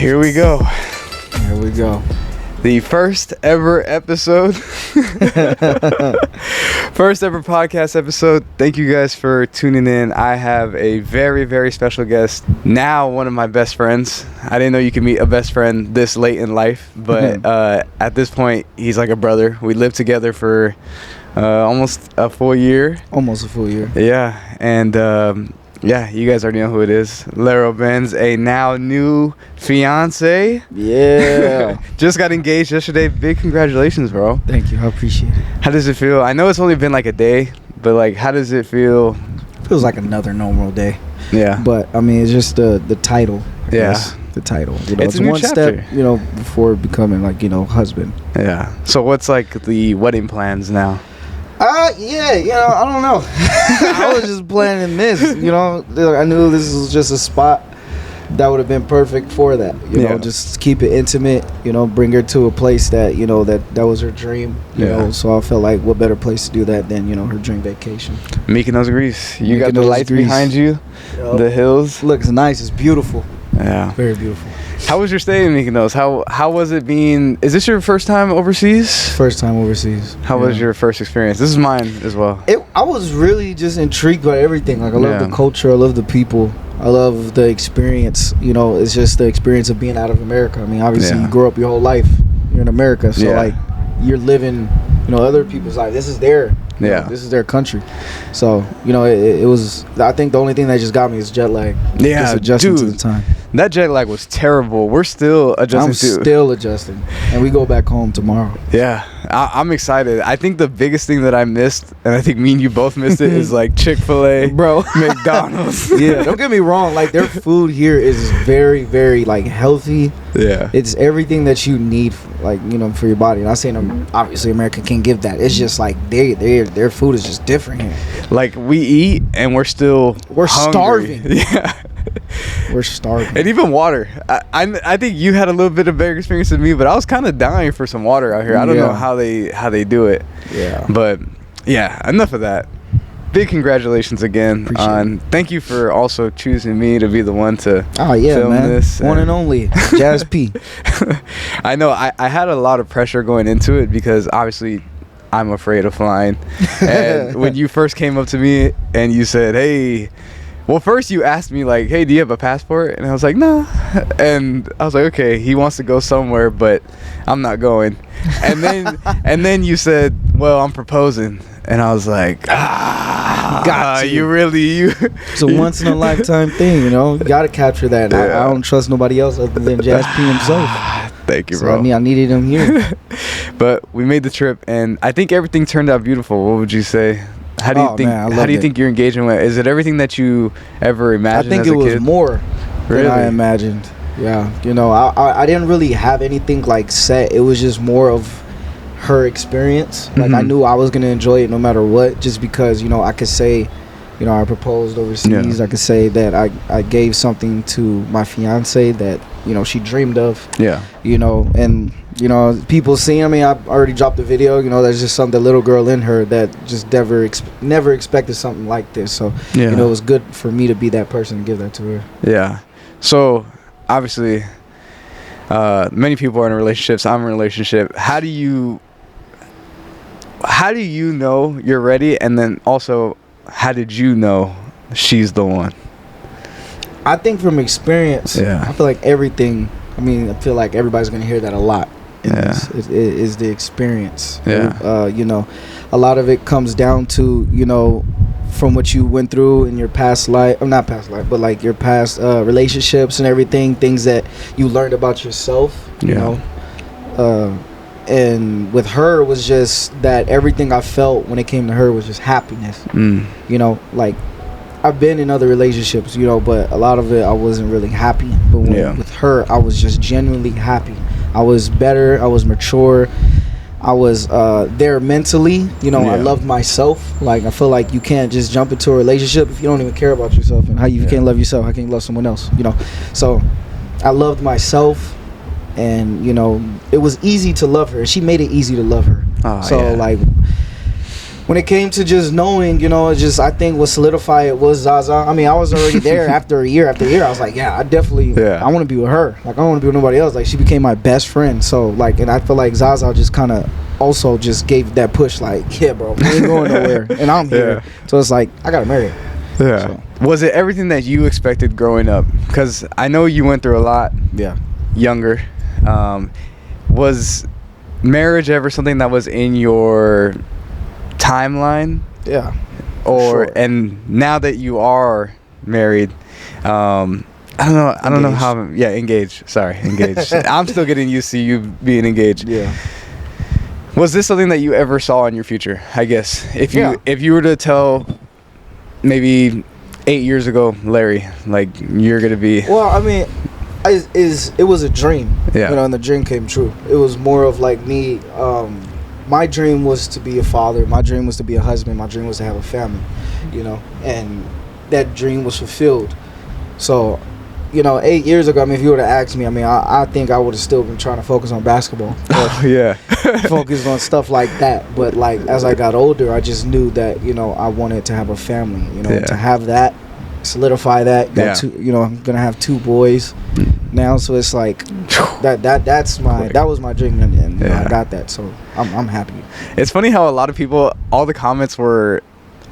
Here we go. Here we go. The first ever episode. First ever podcast episode. Thank you guys for tuning in. I have a very, very special guest. Now one of my best friends. I didn't know you could meet a best friend this late in life. But at this point, he's like a brother. We lived together for almost a full year. Almost a full year. Yeah. And yeah, you guys already know who it is. Laro Benz, a now new fiance. Yeah. Just got engaged yesterday. Big congratulations, bro. Thank you. I appreciate it. How does it feel? I know it's only been like a day, but like, how does it feel? Feels like another normal day. Yeah. But I mean, it's just the title. Yeah. Yes, the title. You know, It's a new one chapter. step, before becoming husband. Yeah. So what's like the wedding plans now? Yeah, I don't know. I was just planning this, I knew this was just a spot that would have been perfect for that, just keep it intimate, bring her to a place that, that was her dream, so I felt like what better place to do that than, her dream vacation. Mykonos, Greece. You got the Mykonos, lights Greece. behind you, the hills. Looks nice, it's beautiful. Yeah. Very beautiful. How was your stay in Mykonos? How was it being? Is this your first time overseas? First time overseas. How was your first experience? This is mine as well. I was really just intrigued by everything. Like I love the culture, I love the people, I love the experience. It's just the experience of being out of America. I mean, obviously you grow up your whole life, you're in America, so like you're living, other people's life. This is their, this is their country. So it was. I think the only thing that just got me is jet lag. Yeah, just adjusting dude, to the time. That jet lag was terrible. We're still adjusting. Still adjusting, and we go back home tomorrow. Yeah, I'm excited. I think the biggest thing that I missed, and I think me and you both missed it, is like Chick-fil-A, bro, McDonald's. Yeah, don't get me wrong. Like their food here is very, very like healthy. Yeah, it's everything that you need, for your body. And I'm saying obviously America can give that. It's just like their food is just different here. Like we eat and we're hungry. Starving. Yeah. We're starving. And even water. I think you had a little bit of better experience than me, but I was kind of dying for some water out here. I don't know how they do it. Yeah. But yeah, enough of that. Big congratulations again. Thank you for also choosing me to be the one to film this. One and only Jazz P. I know I had a lot of pressure going into it because obviously I'm afraid of flying. And when you first came up to me and you said, hey, well, first you asked me like, hey, do you have a passport? And I was like, no. And I was like, okay, he wants to go somewhere, but I'm not going. And then you said, well, I'm proposing. And I was like, you really. It's a once in a lifetime thing, You got to capture that. I don't trust nobody else other than Jazz P himself. Thank you, bro. I needed him here. But we made the trip, and I think everything turned out beautiful. What would you say? How do you think? How do you think your engagement went? Is it everything that you ever imagined? I think as it a was kid? more than I imagined. Yeah, I didn't really have anything like set. It was just more of her experience. Like I knew I was gonna enjoy it no matter what, just because I could say, I proposed overseas. I could say that I gave something to my fiance that she dreamed of. Yeah. And people see. I mean, I already dropped the video. There's just the little girl in her that just never expected something like this. So it was good for me to be that person to give that to her. Yeah. So obviously, many people are in relationships. I'm in a relationship. How do you know you're ready? And then also, how did you know she's the one? I think from experience. I feel like everything. I mean, I feel like everybody's gonna hear that a lot. Is the experience. A lot of it comes down to from what you went through in your past life, or not past life, but like your past relationships and everything, things that you learned about yourself. And with her, it was just that everything I felt when it came to her was just happiness. Like I've been in other relationships, but a lot of it I wasn't really happy. But with her, I was just genuinely happy. I was better. I was mature. I was there mentally. I loved myself. Like I feel like you can't just jump into a relationship if you don't even care about yourself. And how you can't love yourself, how can you love someone else? So I loved myself. And it was easy to love her. She made it easy to love her. Like when it came to just knowing, you know, it just, I think what solidified it was Zaza. I mean, I was already there after year. I was like, yeah, I definitely, I want to be with her. Like, I don't want to be with nobody else. Like, she became my best friend. So, like, and I feel like Zaza just kind of also just gave that push, like, yeah, bro, we ain't going nowhere. And I'm here. So it's like, I got to marry her. Yeah. So. Was it everything that you expected growing up? Because I know you went through a lot. Yeah. Younger. Was marriage ever something that was in your timeline? Yeah. Or sure. And now that you are married, I don't know how. Engaged. Sorry, engaged. I'm still getting used to you being engaged. Yeah. Was this something that you ever saw in your future? I guess if you were to tell maybe 8 years ago, Larry, like, you're gonna be. Well, I mean, it was a dream. Yeah. You know, and the dream came true. It was more of like me. My dream was to be a father. My dream was to be a husband. My dream was to have a family. You know, and that dream was fulfilled. So, you know, 8 years ago, I mean, if you would have asked me, I mean, I think I would have still been trying to focus on basketball. Oh, yeah. Focused on stuff like that. But, like, as I got older, I just knew that, you know, I wanted to have a family, you know, to have that, solidify that. You know, I'm going to have 2 boys now. So it's like, that was my dream. And you know, I got that. So I'm happy. It's funny how a lot of people, all the comments were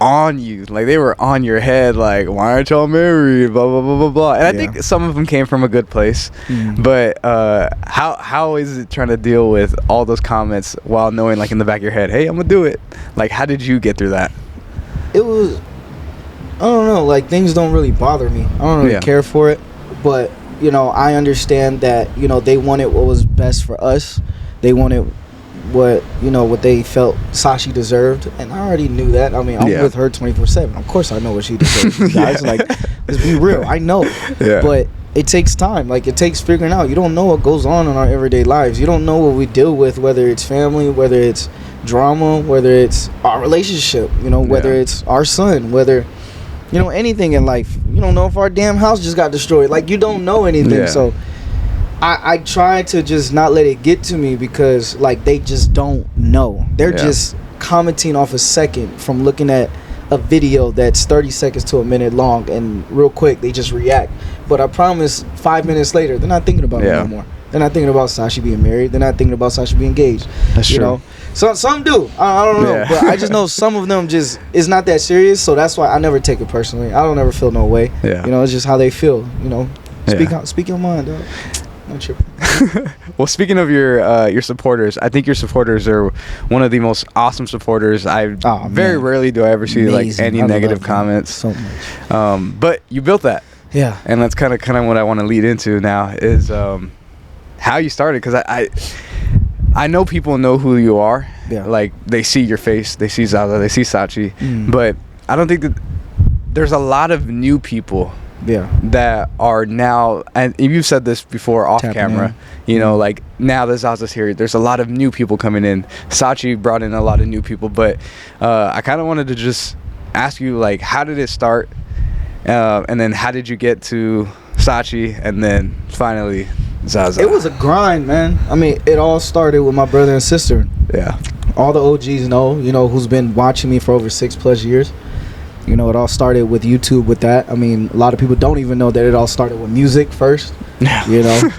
on you, like they were on your head, like, why aren't y'all married, blah blah blah blah blah. And I think some of them came from a good place. But how is it trying to deal with all those comments while knowing, like, in the back of your head, hey, I'm gonna do it? Like, how did you get through that? It was, I don't know, like, things don't really bother me. I don't really care for it. But, you know, I understand that, you know, they wanted what was best for us. They wanted what they felt Sashi deserved, and I already knew that. I mean, I'm with her 24/7. Of course I know what she deserves, guys. Like, let's be real, I know. But it takes time. Like, it takes figuring out. You don't know what goes on in our everyday lives. You don't know what we deal with, whether it's family, whether it's drama, whether it's our relationship, you know, whether it's our son, whether, you know, anything in life. You don't know if our damn house just got destroyed. Like, you don't know anything. So I try to just not let it get to me, because, like, they just don't know. They're just commenting off a second from looking at a video that's 30 seconds to a minute long, and real quick they just react. But I promise 5 minutes later, they're not thinking about it no more. They're not thinking about Sashi being married. They're not thinking about Sashi being engaged. That's you true. know? So some do. I don't know. But I just know some of them just, it's not that serious. So that's why I never take it personally. I don't ever feel no way. You know, it's just how they feel. You know, speak your mind, dog. Well, speaking of your supporters, I think your supporters are one of the most awesome supporters. Very rarely do I ever see like any negative comments. So much. But you built that. Yeah. And that's kind of what I want to lead into now is how you started, because I know people know who you are. Yeah. Like, they see your face, they see Zaza, they see Sachi, but I don't think that there's a lot of new people that are now, and you've said this before off camera, you know, like, now that Zaza's here, there's a lot of new people coming in. Sachi brought in a lot of new people, but I kind of wanted to just ask you, like, how did it start, and then how did you get to Sachi, and then finally Zaza? It was a grind, man. I mean, it all started with my brother and sister. All the OGs know, you know, who's been watching me for over 6+ years. You know, it all started with YouTube with that. I mean, a lot of people don't even know that it all started with music first. You know,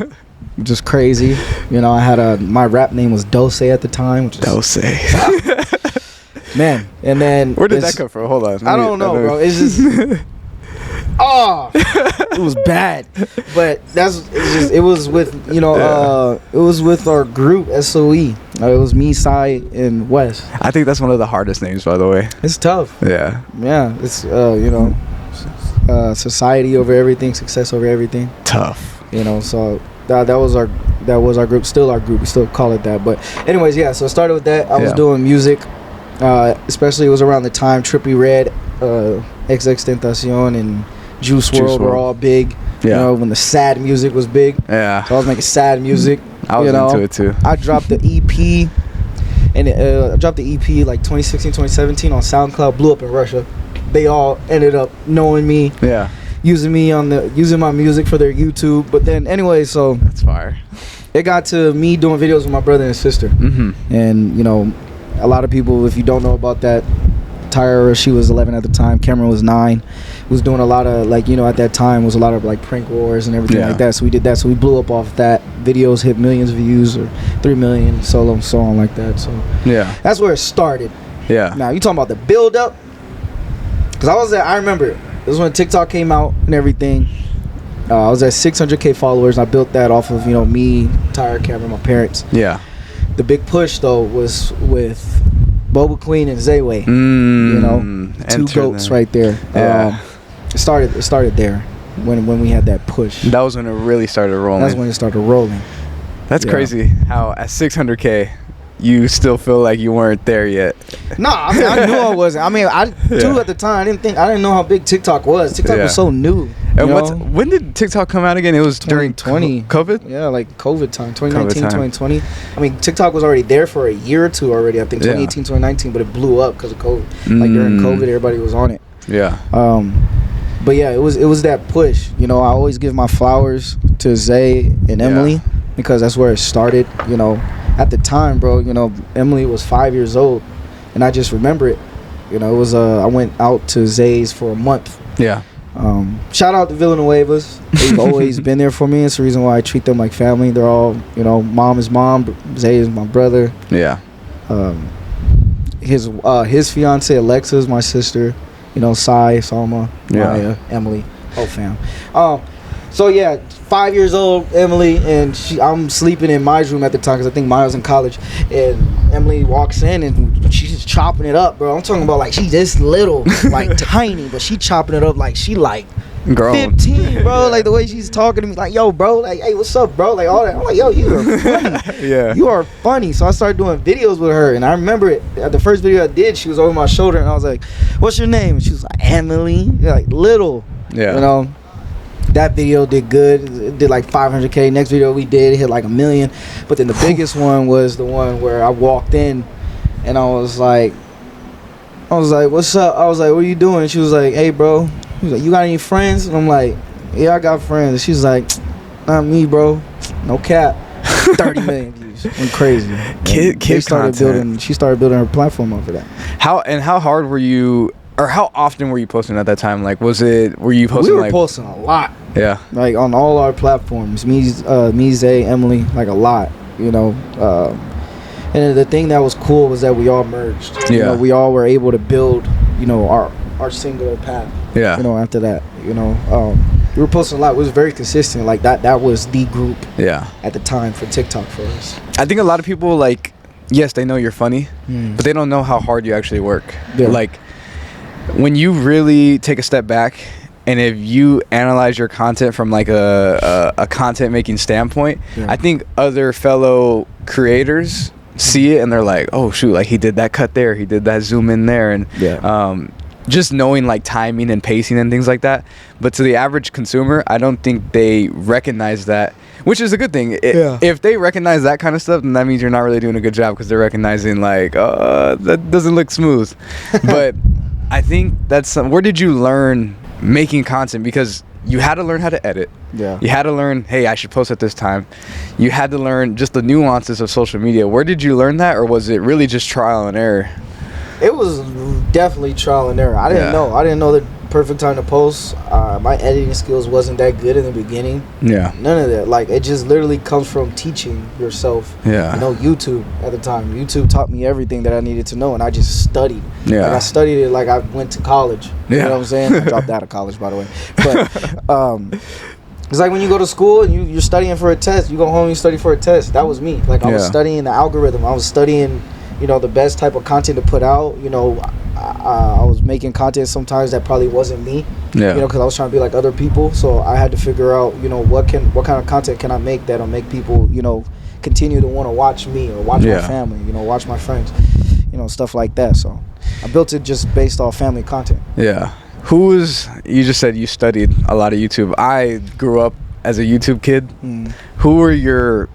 just crazy. You know, I had my rap name was Dose at the time. Which Dose. Man, and then... Where did that come from? Hold on. I don't know, bro. It's just... it was bad. But it was with, you know, it was with our group, SOE. It was me, Sai, and Wes. I think that's one of the hardest names, by the way. It's tough. Yeah. It's, you know, society over everything, success over everything. Tough. You know, so that was our group, still our group. We still call it that. But anyways, so it started with that. I was doing music. Especially it was around the time Trippie Redd, XXXTentacion, and Juice WRLD were all big. You know, when the sad music was big. So I was making sad music. I was into it too. I dropped the EP, and I dropped the EP like 2016, 2017 on SoundCloud. Blew up in Russia. They all ended up knowing me. Using my music for their YouTube. But then anyway, so that's fire. It got to me doing videos with my brother and sister. And you know, a lot of people, if you don't know about that, Tyra, she was 11 at the time. Cameron was 9. Was doing a lot of like, you know, at that time was a lot of like prank wars and everything like that. So we did that. So we blew up off that. Videos hit millions of views or 3 million, so on like that. So yeah, that's where it started. Yeah. Now you talking about the build up? Because I was there. I remember this was when TikTok came out and everything. I was at 600K followers. I built that off of, you know, me, Tyra, Cameron, my parents. Yeah. The big push though was with Boba Queen and Zayway. You know, 2 goats right there. Yeah. It started there when we had that push. That was when it really started rolling. That's when it started rolling. That's crazy how at 600K you still feel like you weren't there yet. No, I mean, I knew I wasn't. I mean, too at the time. I didn't know how big TikTok was. TikTok was so new. And when did TikTok come out again? It was during 2020. COVID? Yeah, like COVID time, 2019, 2020. I mean, TikTok was already there for a year or two already. I think 2018, 2019, but it blew up because of COVID. Like during COVID, everybody was on it. Yeah. But yeah, it was that push. You know, I always give my flowers to Zay and Emily because that's where it started. You know, at the time, bro, you know, Emily was 5 years old, and I just remember it. You know, it was I went out to Zay's for a month. Yeah. Shout out to Villanuevas. They've always been there for me. It's the reason why I treat them like family. They're all, you know, mom is mom, Zay is my brother. Yeah. His fiance Alexa is my sister. You know, Sai, Salma, Maya, Emily, whole fam. So yeah, 5 years old, Emily, and I'm sleeping in my room at the time because I think Maya was in college, and Emily walks in and she's just chopping it up, bro. I'm talking about like she's this little, like tiny, but she chopping it up like she like grown. 15, bro. Like the way she's talking to me, like, yo, bro, like, hey, what's up, bro? Like all that. I'm like, yo, you are funny. You are funny. So I started doing videos with her, and I remember it. At the first video I did, she was over my shoulder, and I was like, what's your name? And she was like, Emily. Like little. Yeah. You know. That video did good. It did like 500K. Next video we did hit like 1 million. But then the biggest one was the one where I walked in and I was like, what's up? I was like, what are you doing? And she was like, hey, bro. She was like, you got any friends? And I'm like, yeah, I got friends. And she was like, not me, bro. No cap. 30 million views. Went crazy. She started building her platform over that. How hard were you? Or how often were you posting at that time? Like, were you posting? We were posting a lot. Yeah. Like on all our platforms, me, Zay, Emily, like a lot. You know, and the thing that was cool was that we all merged. Yeah. You know, we all were able to build, you know, our singular path. Yeah. You know, after that, you know, we were posting a lot. It was very consistent. Like that was the group. Yeah. At the time for TikTok for us. I think a lot of people like, yes, they know you're funny, but they don't know how hard you actually work. Yeah. Like, when you really take a step back and if you analyze your content from like a content making standpoint, I think other fellow creators see it and they're like, oh shoot, like he did that cut there, he did that zoom in there, and just knowing like timing and pacing and things like that. But to the average consumer, I don't think they recognize that, which is a good thing. If they recognize that kind of stuff, then that means you're not really doing a good job because they're recognizing like, that doesn't look smooth. But I think that's where did you learn making content? Because you had to learn how to edit. Yeah. You had to learn, hey, I should post at this time. You had to learn just the nuances of social media. Where did you learn that, or was it really just trial and error? It was definitely trial and error. I didn't know. I didn't know the perfect time to post. My editing skills wasn't that good in the beginning. Yeah. None of that. Like, it just literally comes from teaching yourself. Yeah. You know, YouTube at the time. YouTube taught me everything that I needed to know, and I just studied. Yeah. Like, I studied it like I went to college. You know what I'm saying? I dropped out of college, by the way. But it's like when you go to school and you're studying for a test. You go home and you study for a test. That was me. Like, I was studying the algorithm. I was studying, you know, the best type of content to put out. You know, I was making content sometimes that probably wasn't me. Yeah. You know, because I was trying to be like other people. So I had to figure out, you know, what kind of content can I make that'll make people, you know, continue to want to watch me or watch my family, you know, watch my friends, you know, stuff like that. So I built it just based off family content. Yeah. You just said you studied a lot of YouTube. I grew up as a YouTube kid. Who were your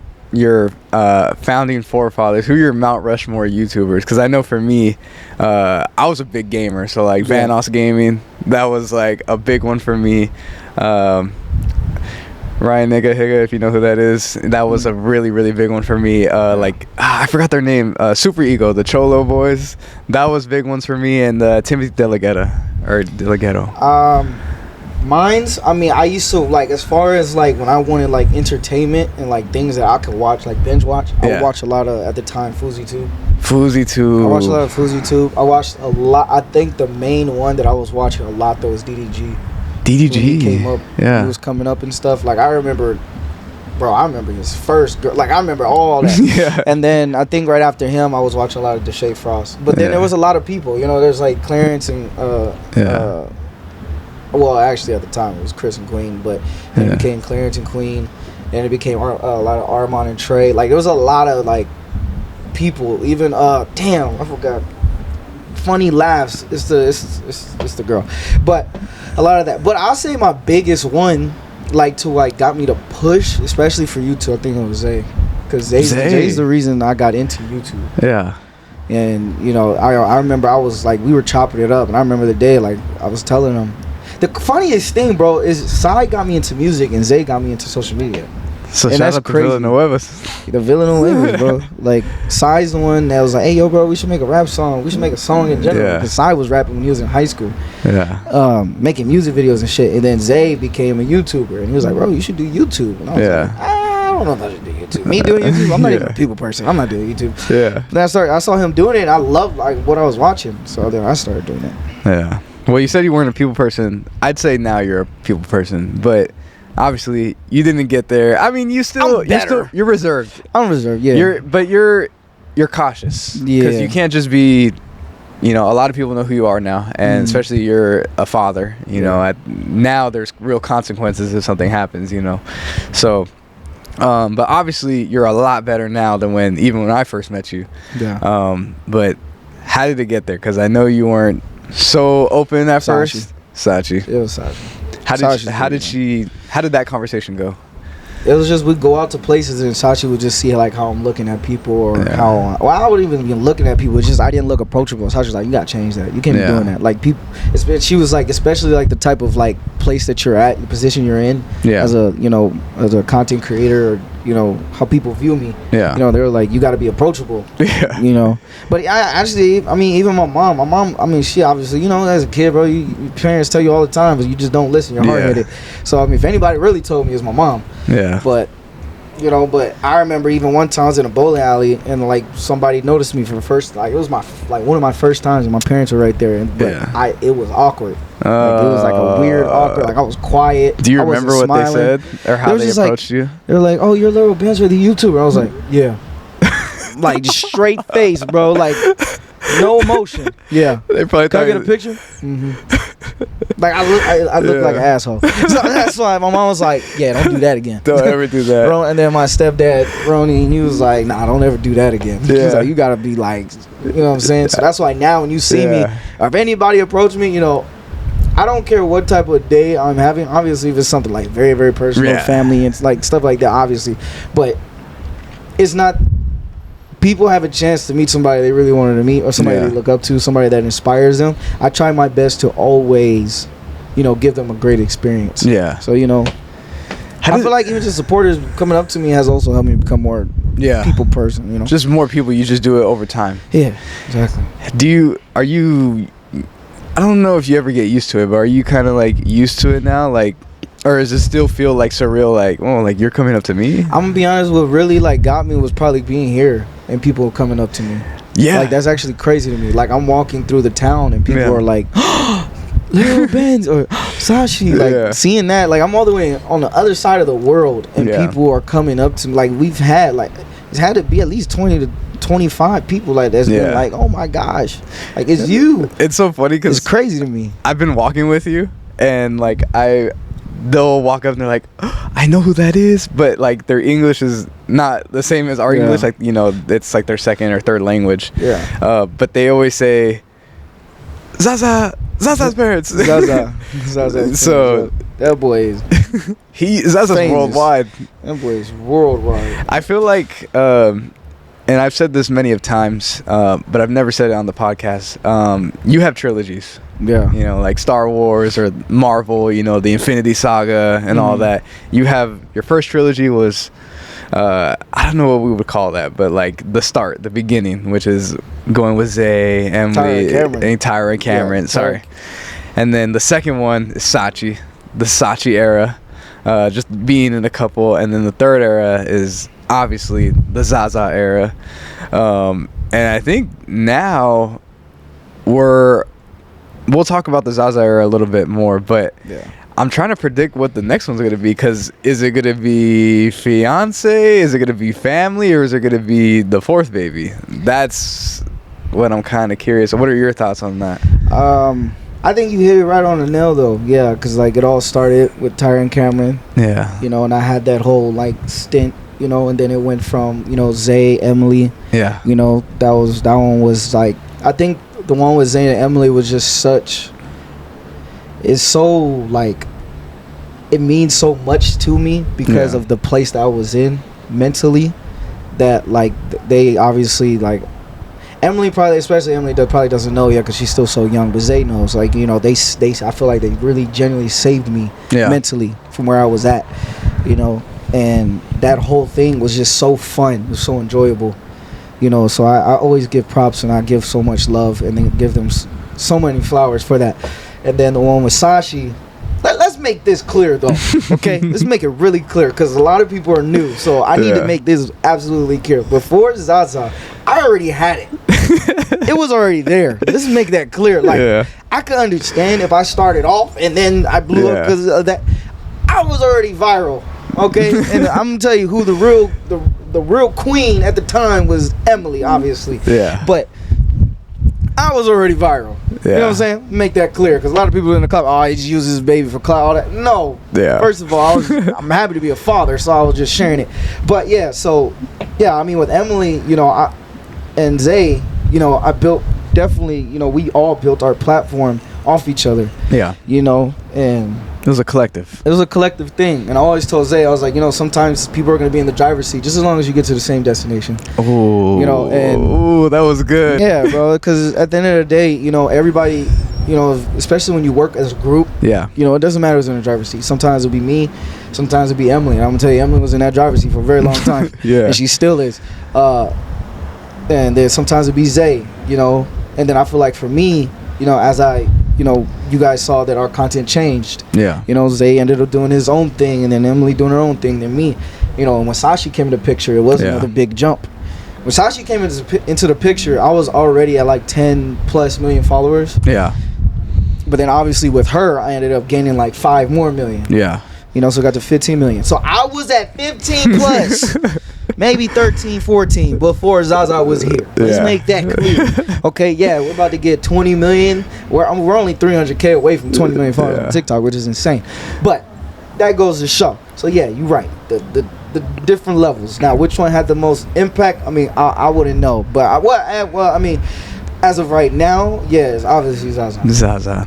founding forefathers? Who are your Mount Rushmore YouTubers? Because I know for me, I was a big gamer, so like Vanos Gaming, that was like a big one for me. Ryan Nigga Higa, if you know who that is. That was a really, really big one for me. I forgot their name. Super Ego, the Cholo Boys. That was big ones for me. And Timothy DeLaGhetto. Mine's, I mean, I used to, like, as far as, like, when I wanted, like, entertainment and, like, things that I could watch, like, binge watch, I would watch a lot of, at the time, FouseyTube. FouseyTube. I watched a lot of FouseyTube. I watched a lot. I think the main one that I was watching a lot, though, was DDG. DDG. When he came up. He was coming up and stuff. Like, I remember his first girl. Like, I remember all that. Yeah. And then I think right after him, I was watching a lot of Deshae Frost. But then there was a lot of people. You know, there's, like, Clarence and, well, actually, at the time, it was Chris and Queen. But then it became Clarence and Queen. Then it became a lot of Armand and Trey. Like, there was a lot of, like, people. Even, damn, I forgot. Funny laughs. It's the girl. But a lot of that. But I'll say my biggest one, like, got me to push, especially for YouTube, I think it was Zay. Because Zay's the reason I got into YouTube. Yeah. And, you know, I remember I was, like, we were chopping it up. And I remember the day, like, I was telling him. The funniest thing, bro, is Sai got me into music and Zay got me into social media. So and shout out to Villanuevas. The Villanuevas, bro. Like, Sai's the one that was like, hey, yo, bro, we should make a rap song. We should make a song in general. Because Sai was rapping when he was in high school. Yeah. Making music videos and shit. And then Zay became a YouTuber. And he was like, bro, you should do YouTube. And I was like, I don't know if I should do YouTube. Me doing YouTube? I'm not even a people person. I'm not doing YouTube. Yeah. Then I saw him doing it, and I loved, like, what I was watching. So then I started doing it. Yeah. Well, you said you weren't a people person. I'd say now you're a people person, but obviously you didn't get there. I mean, you're reserved. I'm reserved, yeah. You're cautious. Yeah. Because you can't just be, you know, a lot of people know who you are now, and especially you're a father, you know, now there's real consequences if something happens, you know. So, but obviously you're a lot better now than even when I first met you. Yeah. But how did it get there? Because I know you weren't so open at first. Sachi. It was Sachi. How did that conversation go? It was just, we'd go out to places and Sachi would just see, like, how I'm looking at people or I wouldn't even be looking at people. It's just I didn't look approachable. Sachi was like, you gotta change that. You can't be doing that. Like, people, she was like, especially like the type of, like, place that you're at, the position you're in as a, you know, as a content creator, or, you know, how people view me. Yeah. You know, they were like, you gotta be approachable. Yeah. You know. But I mean, even my mom, I mean, she obviously, you know, as a kid, bro, your parents tell you all the time, but you just don't listen. You're hard-headed. So, I mean, if anybody really told me, it was my mom. Yeah. But, you know, I remember even one time I was in a bowling alley and, like, somebody noticed me for the first, like, it was one of my first times and my parents were right there. It was awkward. Like, it was like a weird, awkward, like, I was quiet. Do you remember what they said or how they approached you? They were like, oh, you're Laro Benz, the YouTuber. I was like, yeah. Like, just straight face, bro. Like, no emotion. Yeah. They probably Can I get a picture? Mm-hmm. Like, I look like an asshole. So that's why my mom was like, yeah, don't do that again. Don't ever do that. And then my stepdad, Ronnie, he was like, nah, don't ever do that again. Yeah. He's like, you gotta be like, you know what I'm saying? So that's why now when you see me, or if anybody approach me, you know, I don't care what type of day I'm having. Obviously, if it's something like very, very personal, family, and like stuff like that, obviously. But it's not. People have a chance to meet somebody they really wanted to meet, or somebody they look up to, somebody that inspires them. I try my best to always, you know, give them a great experience. Yeah. So, you know, I feel like even just supporters coming up to me has also helped me become more people person, you know. Just more people, you just do it over time. Yeah, exactly. I don't know if you ever get used to it, but are you kind of like used to it now? Like, or does it still feel like surreal, like, oh, like you're coming up to me? I'm gonna be honest, what really like got me was probably being here and people coming up to me. Yeah. Like, that's actually crazy to me. Like, I'm walking through the town and people are like, Laro Benz or Sashi. Like, seeing that, like, I'm all the way on the other side of the world and people are coming up to me. Like, we've had, like, it's had to be at least 20 to 25 people like that's been like, oh my gosh, like, it's you. It's so funny because it's crazy to me. I've been walking with you and like they'll walk up and they're like, oh, I know who that is, but like their English is not the same as our English, like, you know, it's like their second or third language. But they always say Zaza's parents. Zaza. So that boy is Zaza's famous. Worldwide. That boy is worldwide. I feel like and I've said this many of times, but I've never said it on the podcast. You have trilogies. Yeah. You know, like Star Wars or Marvel, you know, the Infinity Saga and all that. You have, your first trilogy was, I don't know what we would call that, but like the start, the beginning, which is going with Zay, Emily, Tyra and Cameron. Sorry. And then the second one is Sachi, the Sachi era, just being in a couple. And then the third era is obviously the Zaza era. And I think now we'll talk about the Zaza era a little bit more, but I'm trying to predict what the next one's going to be, because is it going to be fiance, is it going to be family, or is it going to be the fourth baby? That's what I'm kind of curious. What are your thoughts on that? I think you hit it right on the nail, though. Yeah, because like it all started with Tyra and Cameron. Yeah. You know, and I had that whole like stint, you know, and then it went from, you know, Zay, Emily. Yeah. You know, that one was like, I think the one with Zay and Emily was just it's so like, it means so much to me because of the place that I was in mentally, that like they obviously, like Emily probably, especially Emily, probably doesn't know yet because she's still so young, but Zay knows, like, you know, they I feel like they really genuinely saved me mentally from where I was at, you know, and that whole thing was just so fun. It was so enjoyable. You know, so I always give props, and I give so much love, and then give them so many flowers for that. And then the one with Sashi, let's make this clear, though, okay? Let's make it really clear, because a lot of people are new, so I need to make this absolutely clear. Before Zaza, I already had it. It was already there. Let's make that clear. Like, I could understand if I started off and then I blew up because of that. I was already viral, okay? And I'm going to tell you who the real queen at the time was Emily, obviously. Yeah. But I was already viral. Yeah. You know what I'm saying? Make that clear, because a lot of people in the club, oh, he just uses his baby for clout, all that. No. Yeah. First of all, I'm happy to be a father, so I was just sharing it. But yeah, so yeah, I mean, with Emily, you know, and Zay, you know, I built, definitely, you know, we all built our platform off each other. Yeah. You know, and it was a collective. It was a collective thing. And I always told Zay, I was like, you know, sometimes people are going to be in the driver's seat just as long as you get to the same destination. Oh. You know, and ooh, that was good. Yeah, bro, because at the end of the day, you know, everybody, you know, especially when you work as a group, you know, it doesn't matter who's in the driver's seat. Sometimes it'll be me, sometimes it'll be Emily. And I'm going to tell you, Emily was in that driver's seat for a very long time. And she still is. And then sometimes it'll be Zay, you know. And then I feel like for me, you know, as you know, you guys saw that our content changed. Yeah. You know, Zay ended up doing his own thing, and then Emily doing her own thing, then me. You know, and when Sashi came into the picture, it was another big jump. When Sashi came into the picture, I was already at like 10+ million followers. Yeah. But then obviously with her, I ended up gaining like 5 more million. Yeah. You know, so I got to 15 million. So I was at 15 plus. Maybe 13, 14 before Zaza was here. Let's make that clear. Okay, yeah, we're about to get 20 million. We're only 300K away from 20 million followers on TikTok, which is insane. But that goes to show. So yeah, you're right. The different levels. Now, which one had the most impact? I mean, I wouldn't know. But I mean, as of right now, yeah, it's obviously Zaza. Zaza.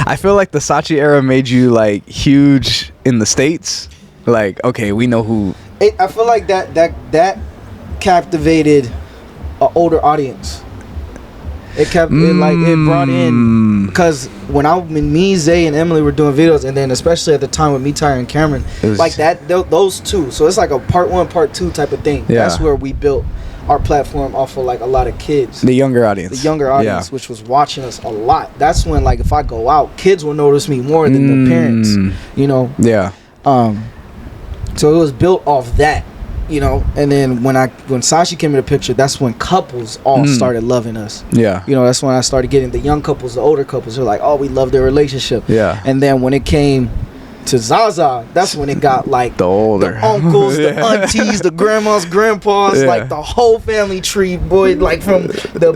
I feel like the Sachi era made you like huge in the States. Like, okay, we know who. I feel like that captivated an older audience. It kept it brought in, because when me, Zay, and Emily were doing videos, and then especially at the time with me, Tyra, and Cameron, like that, those two. So it's like a part 1, part 2 type of thing. Yeah. That's where we built our platform off of like a lot of kids. The younger audience. Which was watching us a lot. That's when, like, if I go out, kids will notice me more than the parents. You know. Yeah. So it was built off that, you know. And then when Sashi came in the picture, that's when couples all started loving us. Yeah. You know, that's when I started getting the young couples, the older couples. They're like, oh, we love their relationship. Yeah. And then when it came to Zaza, that's when it got like the older, the uncles, the aunties, the grandmas, grandpas, like the whole family tree, boy, like from the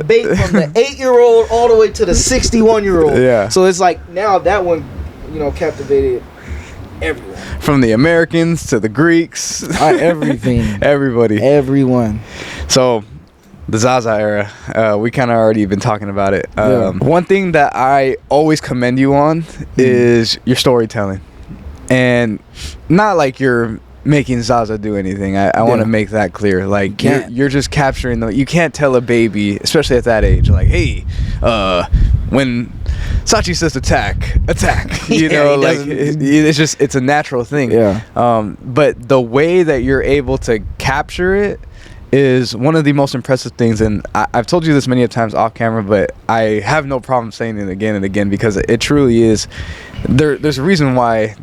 8-year-old all the way to the 61-year-old. Yeah. So it's like now that one, you know, captivated everyone. From the Americans to the Greeks. Everything. Everybody. Everyone. So, the Zaza era, we kind of already been talking about it. One thing that I always commend you on is your storytelling. And not like your making Zaza do anything. I want to make that clear. Like you're just capturing you can't tell a baby, especially at that age, like, hey, when Sachi says attack, you know, like it's a natural thing. But the way that you're able to capture it is one of the most impressive things, and I've told you this many times off camera, but I have no problem saying it again and again, because it truly is. There's a reason why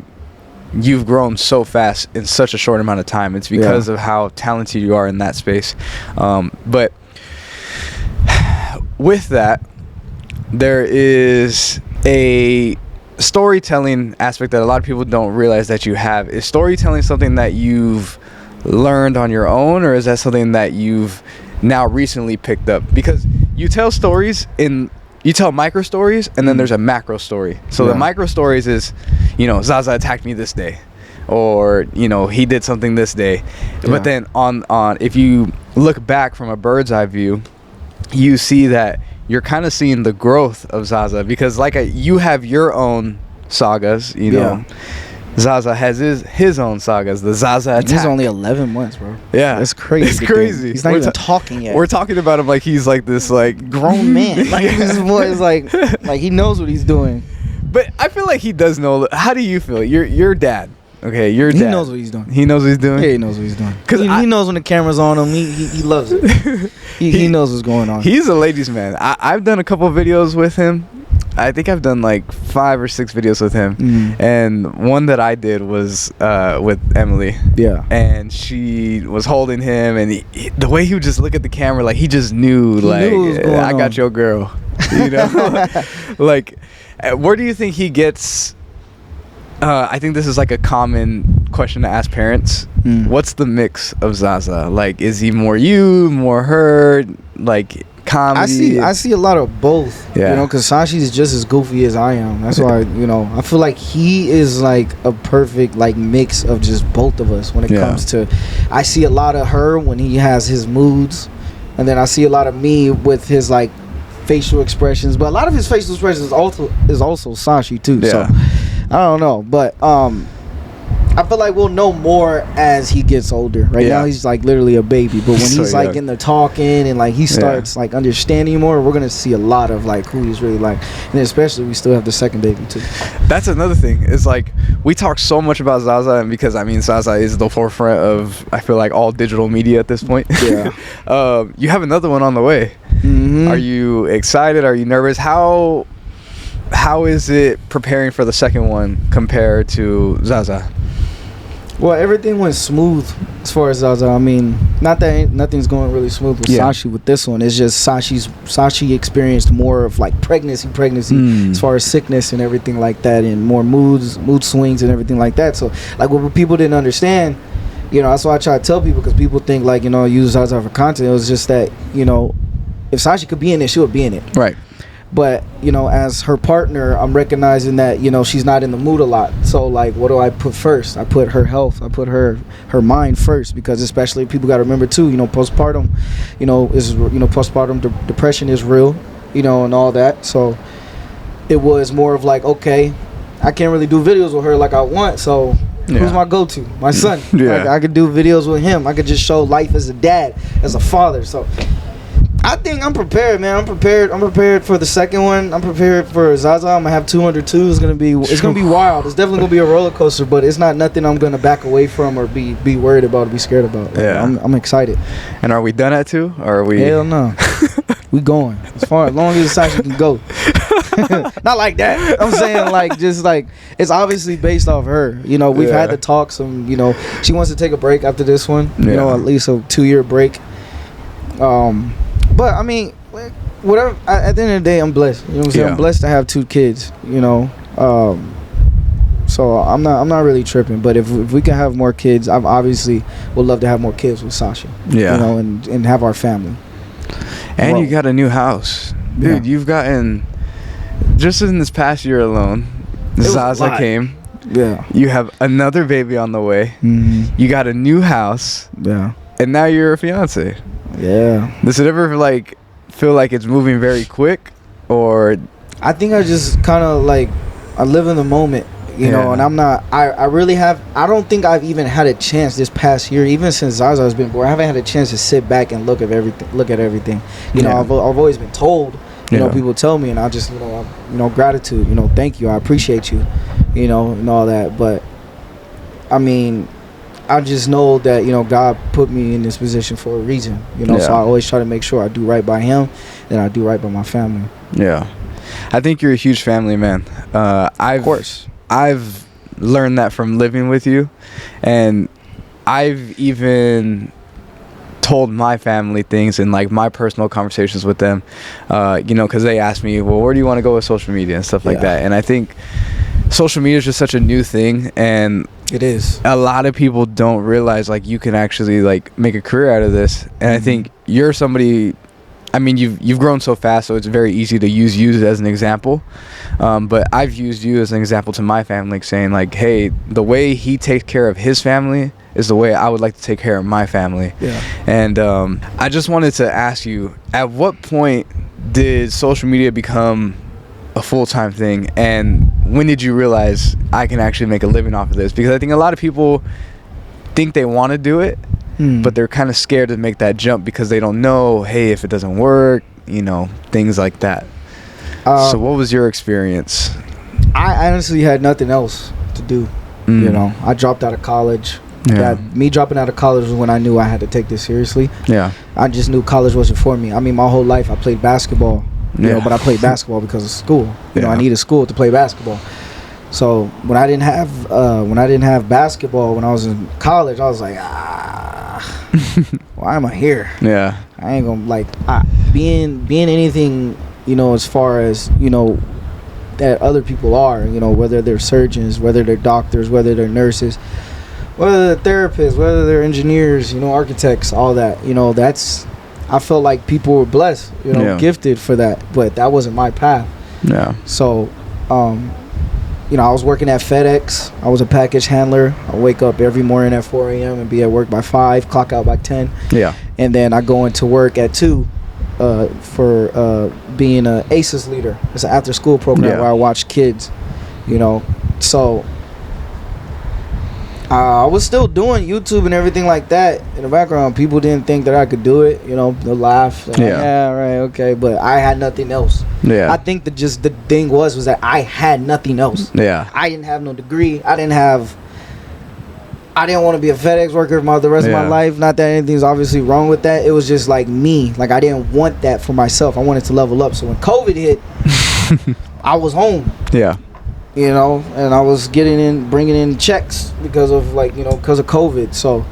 you've grown so fast in such a short amount of time. It's because of how talented you are in that space. But with that, there is a storytelling aspect that a lot of people don't realize that you have. Is storytelling something that you've learned on your own, or is that something that you've now recently picked up? Because you tell stories you tell micro stories, and then there's a macro story. So the micro stories is, you know, Zaza attacked me this day, or, you know, he did something this day. But then on if you look back from a bird's eye view, you see that you're kind of seeing the growth of Zaza, because you have your own sagas, you know. Zaza has his own sagas. The Zaza attack. He's only 11 months, bro. Yeah, it's crazy. It's crazy. He's not even talking yet. We're talking about him like he's like this like grown man. Like this boy is like he knows what he's doing. But I feel like he does know. How do you feel? Your dad. Okay, your dad. He knows what he's doing. He knows what he's doing. Yeah, he knows what he's doing. Because he knows when the camera's on him. He loves it. he knows what's going on. He's a ladies' man. I've done a couple of videos with him. I think I've done like 5 or 6 videos with him, and one that I did was with Emily. Yeah, and she was holding him, and the way he would just look at the camera, like he just knew, I got your girl. You know, like, where do you think he gets? I think this is like a common question to ask parents. What's the mix of Zaza? Like, is he more you, more her? Like, comedy? I see a lot of both. Yeah. You know, because Sashi's just as goofy as I am. That's why, you know, I feel like he is like a perfect like mix of just both of us when it comes to. I see a lot of her when he has his moods, and then I see a lot of me with his like facial expressions. But a lot of his facial expressions is also Sashi too. Yeah. So I don't know, but I feel like we'll know more as he gets older. Right now he's like literally a baby, but when he's like in the talking and like he starts like understanding more, we're gonna see a lot of like who he's really like. And especially we still have the second baby too. That's another thing. It's like we talk so much about Zaza, and because I mean Zaza is the forefront of, I feel like, all digital media at this point. Yeah. You have another one on the way. Are you excited? Are you nervous? How is it preparing for the second one compared to Zaza? Well, everything went smooth as far as Zaza. I mean, not that nothing's going really smooth with Sashi with this one. It's just Sashi experienced more of like pregnancy as far as sickness and everything like that, and more mood swings and everything like that. So like what people didn't understand, you know, that's why I try to tell people, because people think like, you know, use Zaza for content. It was just that, you know, if Sashi could be in it, she would be in it. Right. But, you know, as her partner, I'm recognizing that, you know, she's not in the mood a lot. So, like, what do I put first? I put her health. I put her mind first, because especially people got to remember, too, you know, postpartum, you know, postpartum depression is real, you know, and all that. So it was more of like, okay, I can't really do videos with her like I want. So who's my go-to? My son. Like, I could do videos with him. I could just show life as a dad, as a father. So I think I'm prepared, man. I'm prepared for the second one. I'm prepared for Zaza. I'm gonna have 202. It's gonna be wild. It's definitely gonna be a roller coaster, but it's not nothing I'm gonna back away from or be worried about or be scared about. Like, I'm excited. And are we done at 2? Or are we? Hell no. We going as long as Sashi can go. Not like that. I'm saying like just like it's obviously based off her. You know, we've had to talk some. You know, she wants to take a break after this one. You know, at least a 2-year break. But I mean, whatever. At the end of the day, I'm blessed. You know what I'm saying? I'm blessed to have 2 kids. You know, so I'm not really tripping. But if we can have more kids, I obviously would love to have more kids with Sasha. Yeah. You know, and have our family. And you got a new house, dude. You've gotten, just in this past year alone, Zaza came. Yeah. You have another baby on the way. You got a new house. Yeah. And now you're a fiance. Yeah. Does it ever like feel like it's moving very quick, or? I think I just kind of like I live in the moment. you know, and I'm not, I really have, I don't think I've even had a chance this past year, even since Zaza has been born, I haven't had a chance to sit back and look at everything. You know, I've always been told, you know, people tell me, and I just, you know, gratitude, you know, thank you, I appreciate you, you know, and all that. But I mean, I just know that, you know, God put me in this position for a reason, you know, so I always try to make sure I do right by him and I do right by my family. Yeah. I think you're a huge family man. Of course. I've learned that from living with you, and I've even told my family things in like my personal conversations with them, you know, because they ask me, well, where do you want to go with social media and stuff like that. And I think social media is just such a new thing, and it is. A lot of people don't realize like you can actually like make a career out of this. And I think you're somebody, I mean, you've grown so fast, so it's very easy to use you as an example. But I've used you as an example to my family, saying like, hey, the way he takes care of his family is the way I would like to take care of my family. Yeah. And I just wanted to ask you, at what point did social media become a full-time thing, and when did you realize I can actually make a living off of this? Because I think a lot of people think they want to do it, but they're kind of scared to make that jump because they don't know, hey, if it doesn't work, you know, things like that. So what was your experience? I honestly had nothing else to do. You know, I dropped out of college. Me dropping out of college was when I knew I had to take this seriously. I just knew college wasn't for me. I mean, my whole life I played basketball, you know, but I played basketball because of school. You know, I needed school to play basketball. So when I didn't have basketball when I was in college, I was like, why am I here? I ain't gonna like being anything, you know, as far as, you know, that other people are, you know, whether they're surgeons, whether they're doctors, whether they're nurses, whether they're therapists, whether they're engineers, you know, architects, all that, you know, that's, I felt like people were blessed, you know, gifted for that, but that wasn't my path. So you know, I was working at FedEx. I was a package handler. I wake up every morning at 4 a.m. and be at work by 5, clock out by 10. And then I go into work at 2 for being an ACES leader. It's an after-school program where I watch kids, you know. So I was still doing YouTube and everything like that in the background. People didn't think that I could do it, you know. They'll laugh. Like, yeah, right, okay. But I had nothing else. I think that just the thing was that I had nothing else. I didn't have no degree. I didn't want to be a FedEx worker for the rest of my life. Not that anything's obviously wrong with that. It was just like me. Like, I didn't want that for myself. I wanted to level up. So when COVID hit, I was home. You know, and I was bringing in checks because of, like, you know, because of COVID. So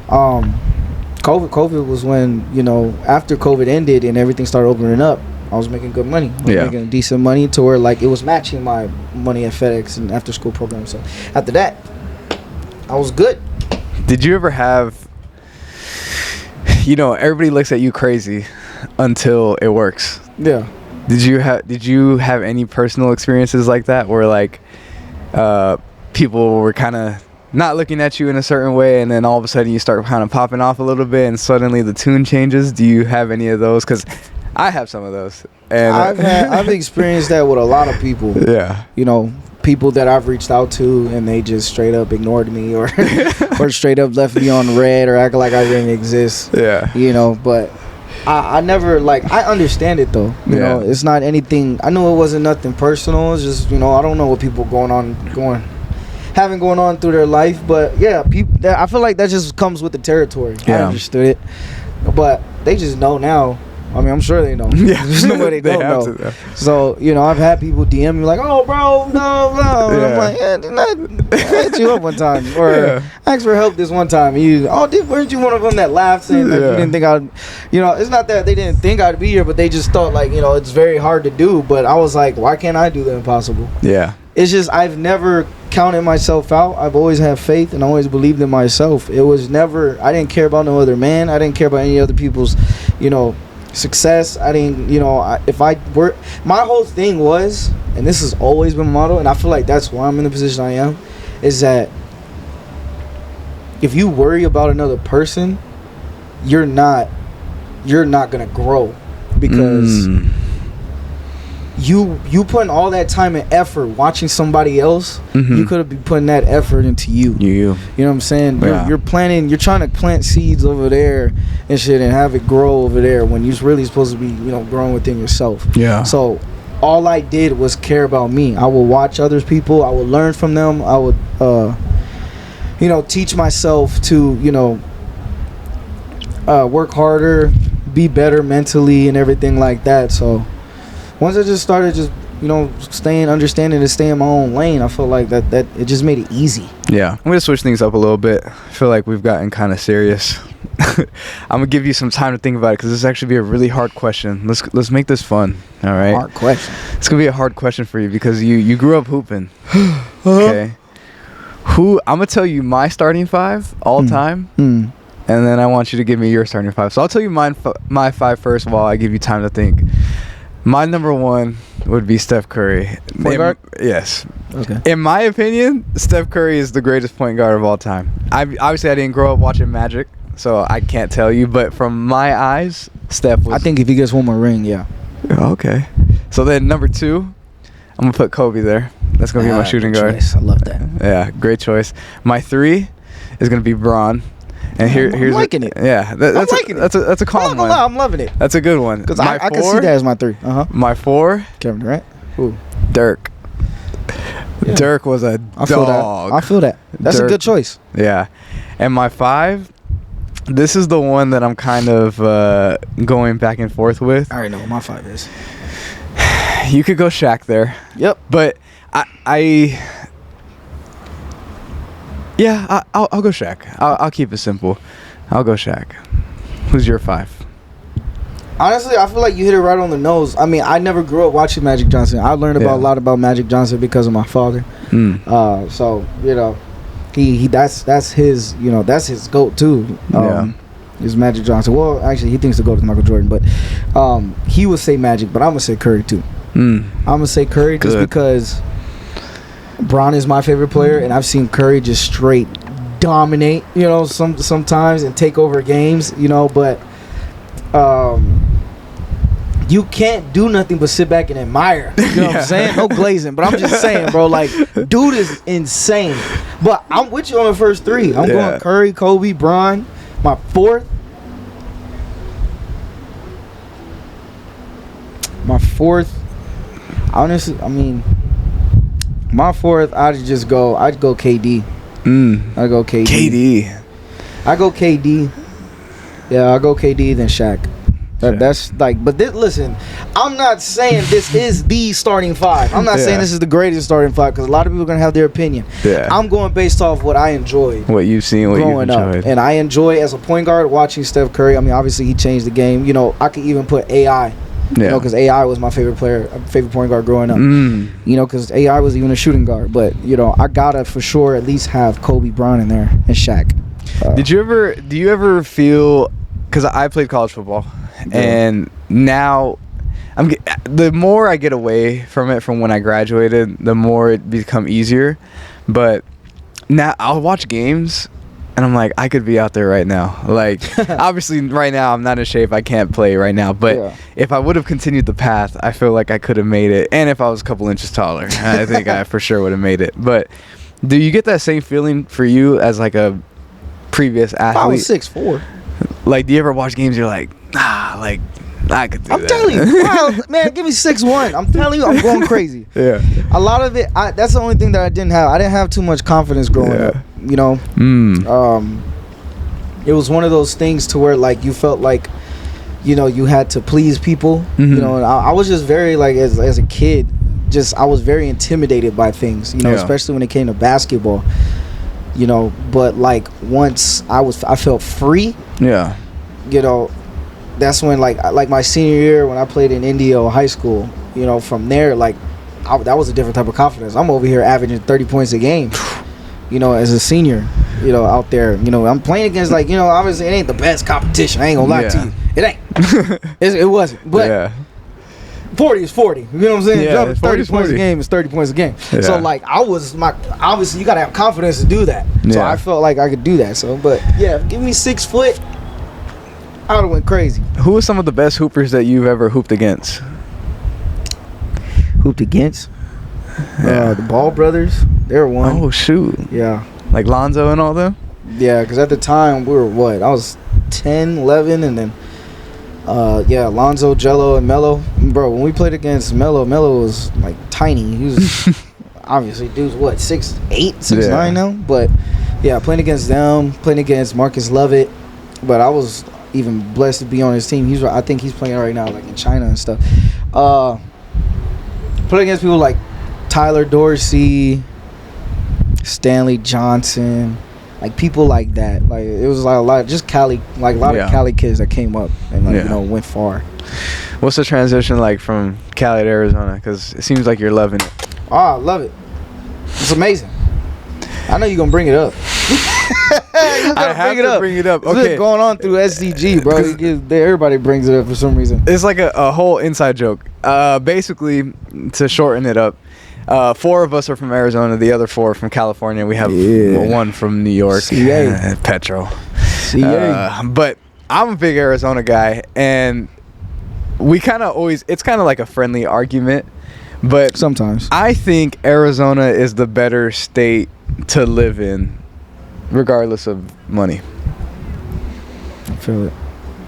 COVID was when, you know, after COVID ended and everything started opening up, I was making good money. I was making decent money to where, like, it was matching my money at FedEx and after school programs. So after that, I was good. Did you ever have, you know, everybody looks at you crazy until it works. Did you have any personal experiences like that where, like, people were kind of not looking at you in a certain way, and then all of a sudden you start kind of popping off a little bit and suddenly the tune changes? Do you have any of those? Because I have some of those. And I've experienced that with a lot of people. You know, people that I've reached out to and they just straight up ignored me or or straight up left me on red or acting like I didn't exist. You know, but I never, like, I understand it though. You know, it's not anything. I know it wasn't nothing personal. It's just, you know, I don't know what people going on through their life, but people. I feel like that just comes with the territory. I understood it, but they just know now. I mean, I'm sure they know. There's no way they don't know. So, you know, I've had people DM me like, "Oh, bro, no." And I'm like, I hit you up one time, or asked for help this one time. Weren't you one of them that laughed saying that you didn't think I'd, you know? It's not that they didn't think I'd be here, but they just thought, like, you know, it's very hard to do. But I was like, why can't I do the impossible? It's just I've never counted myself out. I've always had faith and always believed in myself. It was never. I didn't care about no other man. I didn't care about any other people's, you know, success. I didn't, you know, my whole thing was, and this has always been my motto, and I feel like that's why I'm in the position I am, is that if you worry about another person, you're not gonna grow, because you putting all that time and effort watching somebody else, you could have been putting that effort into you. You know what I'm saying? Yeah. You're trying to plant seeds over there and shit and have it grow over there when you're really supposed to be, you know, growing within yourself. Yeah. So all I did was care about me. I will watch other people. I will learn from them. I would, you know, teach myself to, you know, work harder, be better mentally and everything like that. So once I just started just, you know, understanding to stay in my own lane, I felt like that it just made it easy. Yeah. I'm going to switch things up a little bit. I feel like we've gotten kind of serious. I'm going to give you some time to think about it because this is actually be a really hard question. Let's make this fun. All right. Hard question. It's going to be a hard question for you because you grew up hooping. Okay. I'm going to tell you my starting five all time. And then I want you to give me your starting five. So I'll tell you my five first while I give you time to think. My number one would be Steph Curry. Point guard? Yes. Okay. In my opinion, Steph Curry is the greatest point guard of all time. Obviously, I didn't grow up watching Magic, so I can't tell you. But from my eyes, Steph was... I think if he gets one more ring, yeah. Okay. So then number two, I'm going to put Kobe there. That's going to be my shooting guard. Choice. I love that. Yeah, great choice. My three is going to be Bron. And here's I'm liking it. Yeah, that's a calm one. I'm loving it. That's a good one. Because I can see that as my three. My four, Kevin Durant. Ooh. Dirk. Yeah. Dirk was a dog. I feel that. That's a good choice. Yeah. And my five, this is the one that I'm kind of going back and forth with. I already know what my five is. You could go Shaq there. Yep. But I'll go Shaq. I'll keep it simple. I'll go Shaq. Who's your five? Honestly, I feel like you hit it right on the nose. I mean, I never grew up watching Magic Johnson. I learned a lot about Magic Johnson because of my father. So you know, he that's his, you know, that's his GOAT too. Is Magic Johnson. Well, actually, he thinks the GOAT is Michael Jordan, but he would say Magic, but I'm gonna say Curry too. I'm gonna say Curry just because Bron is my favorite player, and I've seen Curry just straight dominate, you know, sometimes and take over games, you know, but you can't do nothing but sit back and admire. You know what I'm saying? No glazing, but I'm just saying, bro, like, dude is insane. But I'm with you on the first three. I'm going Curry, Kobe, Bron. My fourth, honestly, I mean, my fourth, I'd go KD. I'd go KD. I go KD. Yeah, I'll go KD, then Shaq. That's like, but listen, I'm not saying this is the starting five. I'm not saying this is the greatest starting five because a lot of people are going to have their opinion. I'm going based off what I enjoyed. What you've seen, what you've enjoyed. Up. And I enjoy, as a point guard, watching Steph Curry. I mean, obviously, he changed the game. You know, I could even put AI. You know, because AI was my favorite point guard growing up. You know, because AI was even a shooting guard. But, you know, I got to, for sure, at least have Kobe, Bron in there, and Shaq. Do you ever feel, because I played college football, and now the more I get away from it from when I graduated, the more it become easier. But now I'll watch games and I'm like, I could be out there right now. Like, obviously right now I'm not in shape, I can't play right now, but if I would have continued the path, I feel like I could have made it. And if I was a couple inches taller, I think I for sure would have made it. But do you get that same feeling for you as like a previous athlete? I was 6'4". Like, do you ever watch games you're like, like, I could do that? I'm telling you, wow, man, give me 6'1". I'm telling you, I'm going crazy. A lot of it, that's the only thing that I didn't have. I didn't have too much confidence growing up, you know? It was one of those things to where, like, you felt like, you know, you had to please people, you know? And I was just very, like, as a kid, I was very intimidated by things, you know, especially when it came to basketball. You know, but like once I felt free. You know, that's when like my senior year when I played in Indio high school. You know, from there, like that was a different type of confidence. I'm over here averaging 30 points a game. You know, as a senior, you know, out there, you know, I'm playing against, like, you know, obviously it ain't the best competition. I ain't gonna lie to you, it ain't. It wasn't, but. 40 is 40. You know what I'm saying? Dropping 30 points a game is 30 points a game. So like obviously you gotta have confidence to do that. So I felt like I could do that. So but give me 6 foot, I would've went crazy. Who are some of the best hoopers that you've ever hooped against? hooped against. The Ball brothers, they were one. Oh shoot. Yeah. Like Lonzo and all them. Yeah, because at the time we were what? I was 10, 11, and then Lonzo, Jello, and Melo. Bro, when we played against Melo was like tiny. He was obviously dude's what 6'8", 6'9" now. But yeah, playing against them, playing against Marcus Lovett. But I was even blessed to be on his team. I think he's playing right now, like in China and stuff. Playing against people like Tyler Dorsey, Stanley Johnson, like people like that. Like it was like a lot of just Cali, like a lot of Cali kids that came up and like went far. What's the transition like from Cali to Arizona? Because it seems like you're loving it. Oh, I love it. It's amazing. I know you're gonna bring it up. I have to bring it up. Okay, it's going on through SCG, bro. Everybody brings it up for some reason. It's like a whole inside joke. Basically, to shorten it up, 4 of us are from Arizona. The other 4 are from California. We have 1 from New York. Petro. But I'm a big Arizona guy, and we kind of always. It's kind of like a friendly argument, but sometimes I think Arizona is the better state to live in, regardless of money. I feel it.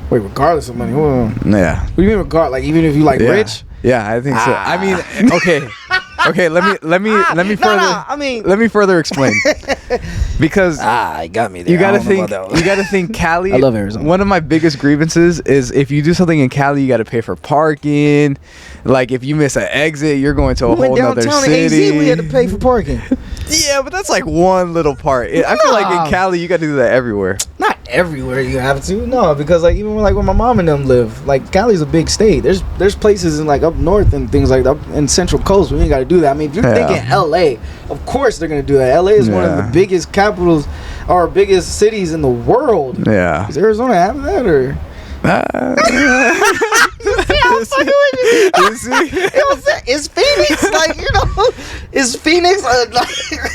Wait, regardless of money? Yeah. What do you mean regardless? Like even if you like rich? Yeah, I think so. I mean, okay. Let me further explain. Because you got me there. You gotta think Cali. I love Arizona. One of my biggest grievances is if you do something in Cali, you got to pay for parking. Like if you miss an exit, you're going to a whole nother city. AZ, we had to pay for parking. Yeah, but that's like one little part. I feel like in Cali, you got to do that everywhere. Not everywhere you have to. No, because like even like where my mom and them live, like Cali's a big state. There's places in like up north and things like that in Central Coast where you ain't got to do that. I mean, if you're thinking LA, of course they're gonna do that. LA is one of the biggest capitals or biggest cities in the world. Yeah. Does Arizona have that or? It's Phoenix, like it's Phoenix.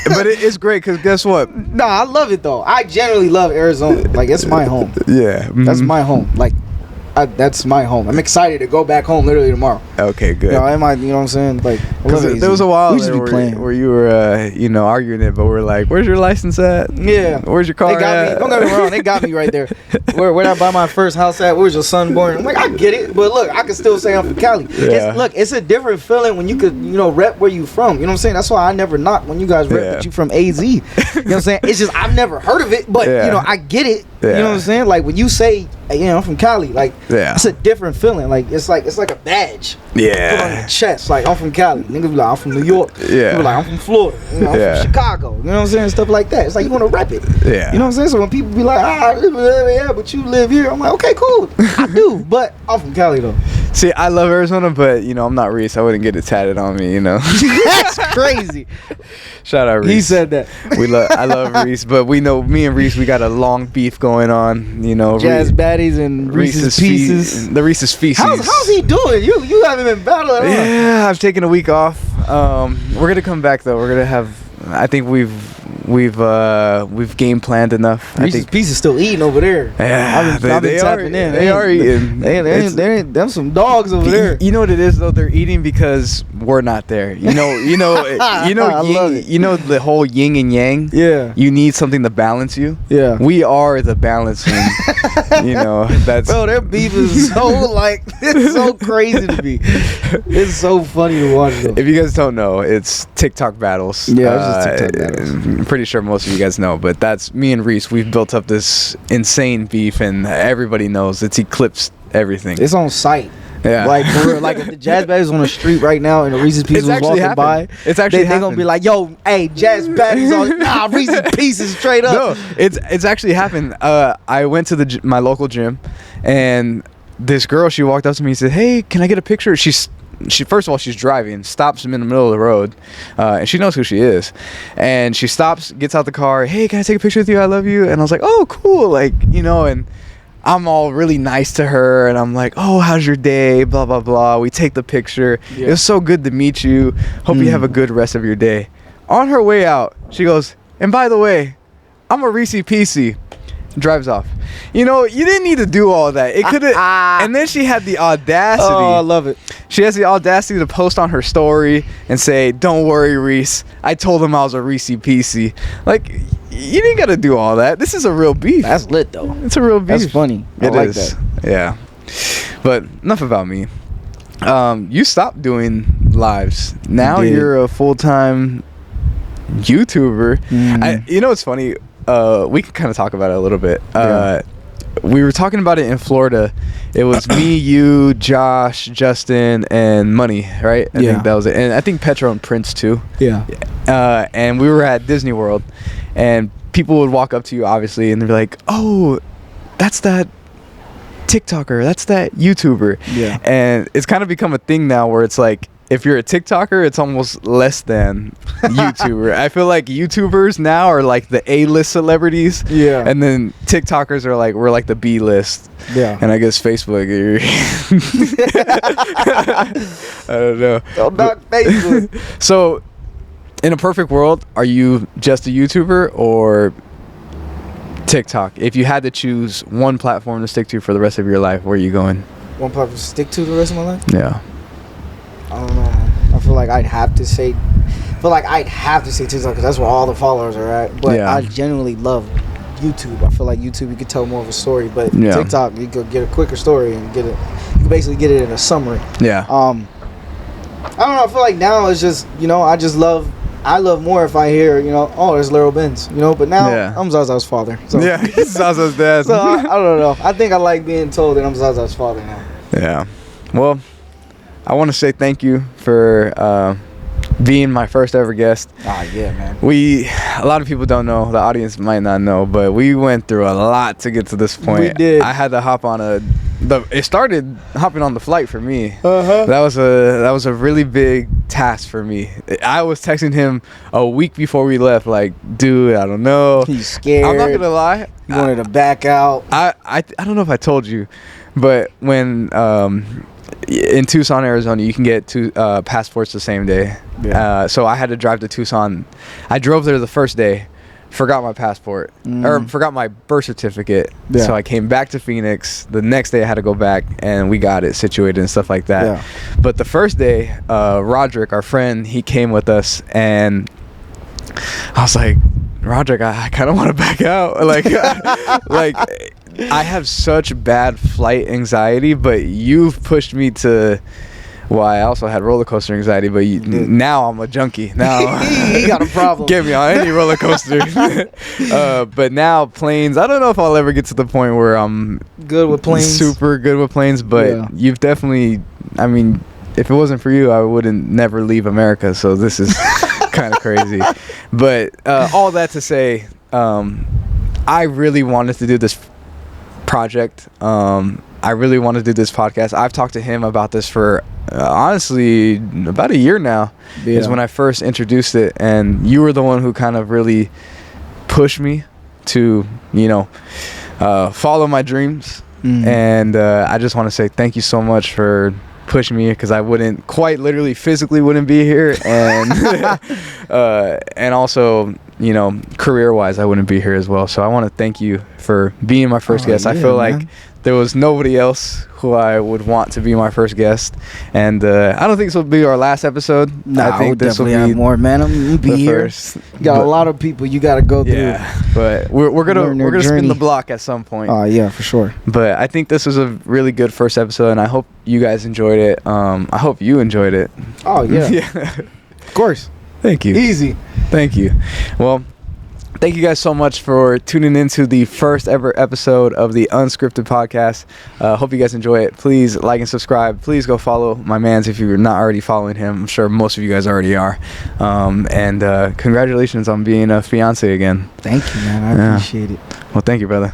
But it's great because guess what? Nah, I love it though. I generally love Arizona. Like it's my home. Yeah, that's my home. Like that's my home. I'm excited to go back home literally tomorrow. Okay, good. You know what I'm saying? Like, there was a while there where you were, arguing it, but we're like, "Where's your license at? Yeah, where's your car they got at?" Me. Don't get me wrong, they got me right there. Where I buy my first house at? Where's your son born? I'm like, I get it, but look, I can still say I'm from Cali. Yeah. It's a different feeling when you could, rep where you from. You know what I'm saying? That's why I never knock when you guys rep that you from AZ. You know what I'm saying? It's just I've never heard of it, but I get it. Yeah. You know what I'm saying? Like when you say, I'm from Cali, like it's a different feeling. Like it's like a badge. Yeah. Put on your chest, like I'm from Cali. Niggas be like, I'm from New York. Yeah. People like, I'm from Florida. I'm from Chicago. You know what I'm saying? Stuff like that. It's like you want to rep it. Yeah. You know what I'm saying? So when people be like, but you live here, I'm like, okay, cool. I do, but I'm from Cali though. See, I love Arizona, but I'm not Reese. I wouldn't get it tatted on me. That's crazy. Shout out Reese. He said that. I love Reese, but we know me and Reese, we got a long beef going on. Jazz Baddies and Reese's Pieces. The Reese's Feces. How's he doing? You haven't been battling. Yeah, I've taken a week off. We're gonna come back though. We're gonna have. I think we've game planned enough. Reese's Pieces still eating over there. Yeah, I've been tapping in. They are eating. They ain't them some dogs over there. You know what it is though? They're eating because we're not there. You know, the whole yin and yang. Yeah. You need something to balance you. Yeah. We are the balancing. That's. Bro, their beef is so it's so crazy to me. It's so funny to watch though. If you guys don't know, it's TikTok battles. Yeah, it's just TikTok battles. I'm pretty sure most of you guys know, but that's me and Reese. We've built up this insane beef, and everybody knows it's eclipsed everything. It's on site. Yeah. Like if the Jazz Baddies on the street right now and the Reese's Pieces was walking by, it's actually they're gonna be like, yo, hey, Jazz Baddies on Reese's Pieces straight up. No, it's actually happened. I went to my local gym, and this girl, she walked up to me and said, "Hey, can I get a picture?" She first of all, she's driving, stops him in the middle of the road, and she knows who she is, and she stops, gets out the car. "Hey, can I take a picture with you? I love you." And I was like, "Oh, cool," and I'm all really nice to her, and I'm like, "Oh, how's your day? Blah blah blah." We take the picture. Yeah. It was so good to meet you. Hope you have a good rest of your day. On her way out, she goes, "And by the way, I'm a Reese Piecey." drives off. You know, you didn't need to do all that. It could have. And then she had the audacity. Oh, I love it. She has the audacity to post on her story and say, "Don't worry, Reese. I told him I was a Reese PC." Like, you didn't got to do all that. This is a real beef. That's lit, though. It's a real beef. That's funny. I like that. Yeah. But enough about me. You stopped doing lives. Now you're a full-time YouTuber. You know what's funny? We can kind of talk about it a little bit. We were talking about it in Florida. It was me, you, Josh, Justin, and Money, right? I think that was it. And I think Petro and Prince too. Yeah. And we were at Disney World, and people would walk up to you, obviously, and they'd be like, "Oh, that's that TikToker, that's that YouTuber." Yeah. And it's kind of become a thing now where it's like, if you're a TikToker, it's almost less than YouTuber. I feel like YouTubers now are like the A-list celebrities. Yeah. And then TikTokers are like, we're like the B-list. Yeah. And I guess Facebook, I don't know. Don't knock Facebook. So, in a perfect world, are you just a YouTuber or TikTok? If you had to choose one platform to stick to for the rest of your life, where are you going? One platform to stick to the rest of my life? Yeah. I don't know, man. I feel like I'd have to say TikTok because that's where all the followers are at. But I genuinely love YouTube. I feel like YouTube, you could tell more of a story, but TikTok, you could get a quicker story and get it. You can basically get it in a summary. Yeah. I don't know. I feel like now it's just, you know, I love more if I hear, you know, oh, there's Laro Benz, you know. But now I'm Zaza's father. So. Yeah, he's Zaza's dad. So I don't know. I think I like being told that I'm Zaza's father now. Yeah. Well, I want to say thank you for being my first ever guest. Yeah, man. A lot of people don't know, the audience might not know, but we went through a lot to get to this point. We did. I had to hop on it started hopping on the flight for me. Uh-huh. That was a really big task for me. I was texting him a week before we left, like, dude, I don't know. He's scared. I'm not gonna lie. He wanted to back out. I don't know if I told you, but when in Tucson, Arizona, you can get two passports the same day. Yeah. So I had to drive to Tucson. I drove there the first day, forgot my passport, or forgot my birth certificate. Yeah. So I came back to Phoenix. The next day I had to go back, and we got it situated and stuff like that. Yeah. But the first day, Roderick, our friend, he came with us, and I was like, Roderick, I kind of want to back out. Like, I have such bad flight anxiety, but you've pushed me to. Well, I also had roller coaster anxiety, but now I'm a junkie. Now you got a problem. Get me on any roller coaster. But now planes, I don't know if I'll ever get to the point where I'm good with planes. Super good with planes, but you've definitely. I mean, if it wasn't for you, I wouldn't never leave America. So this is kind of crazy. But all that to say, I really wanted to do this project. I really want to do this podcast. I've talked to him about this for honestly about a year now. Is when I first introduced it, and you were the one who kind of really pushed me to, you know, follow my dreams. And I just want to say thank you so much for pushing me, because I wouldn't quite literally physically wouldn't be here, and and also, you know, career wise I wouldn't be here as well. So I want to thank you for being my first guest. I feel like there was nobody else who I would want to be my first guest, and I don't think this will be our last episode. No, I think this will be have more, man. I'm be here. First. You got a lot of people you got to go through. Yeah, but we're gonna spin the block at some point. Oh yeah, for sure. But I think this was a really good first episode, and I hope you guys enjoyed it. I hope you enjoyed it. Oh yeah, of course. Thank you. Easy. Thank you. Well, thank you guys so much for tuning into the first ever episode of the Unscripted podcast. Hope you guys enjoy it. Please like and subscribe. Please go follow my mans if you're not already following him. I'm sure most of you guys already are. And congratulations on being a fiance again. Thank you, man. I appreciate it. Well, thank you, brother.